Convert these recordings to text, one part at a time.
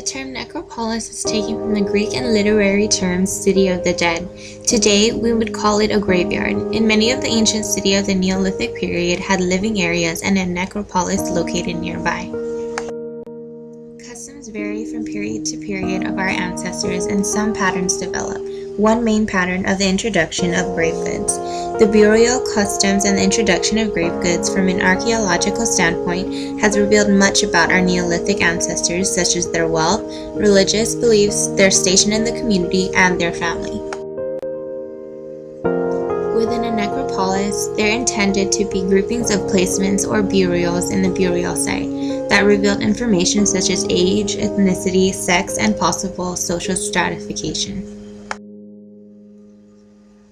The term necropolis is taken from the Greek and literary term city of the dead. Today, we would call it a graveyard. In many of the ancient cities of the Neolithic period had living areas and a necropolis located nearby. Customs vary from period to period of our ancestors, and some patterns develop. One main pattern of the introduction of grave goods. The burial customs and the introduction of grave goods from an archaeological standpoint has revealed much about our Neolithic ancestors, such as their wealth, religious beliefs, their station in the community, and their family. Within a necropolis, there are intended to be groupings of placements or burials in the burial site that revealed information such as age, ethnicity, sex, and possible social stratification.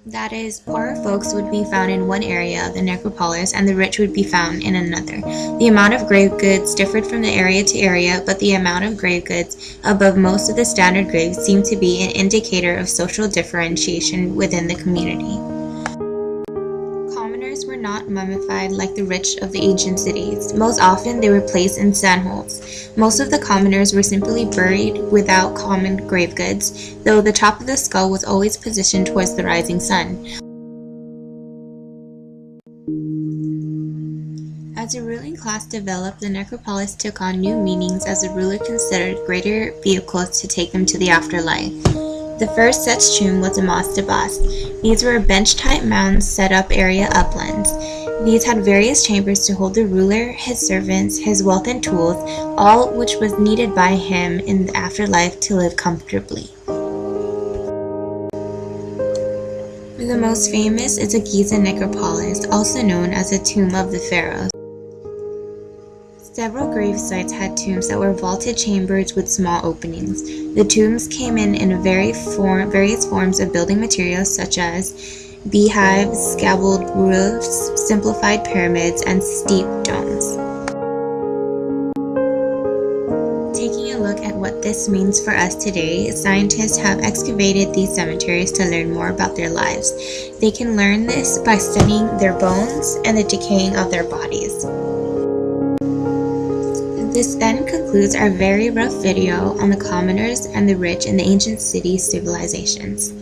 That is, poorer folks would be found in one area of the necropolis and the rich would be found in another. The amount of grave goods differed from the area to area, but the amount of grave goods above most of the standard graves seemed to be an indicator of social differentiation within the community. Commoners were not mummified like the rich of the ancient cities. Most often they were placed in sandholes. Most of the commoners were simply buried without common grave goods, though the top of the skull was always positioned towards the rising sun. As the ruling class developed, the necropolis took on new meanings as the ruler considered greater vehicles to take them to the afterlife. The first such tomb was a mastaba. These were bench-type mounds set up area uplands. These had various chambers to hold the ruler, his servants, his wealth and tools, all which was needed by him in the afterlife to live comfortably. The most famous is the Giza necropolis, also known as the Tomb of the Pharaohs. Several grave sites had tombs that were vaulted chambers with small openings. The tombs came in various forms of building materials such as beehives, gabled roofs, simplified pyramids, and steep domes. Taking a look at what this means for us today, scientists have excavated these cemeteries to learn more about their lives. They can learn this by studying their bones and the decaying of their bodies. This then concludes our very rough video on the commoners and the rich in the ancient city civilizations.